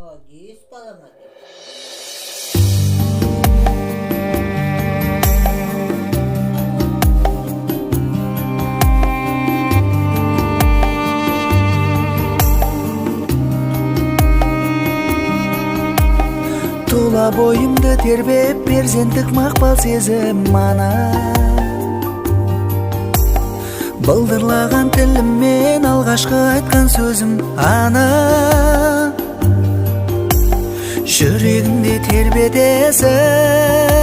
Молодец, балама. Тула бойымды тербеп перзенттік мақпал сезім мана, былдырлаған тіліммен алғашқы айтқан сөзім ана, жүрегімде тербетесің.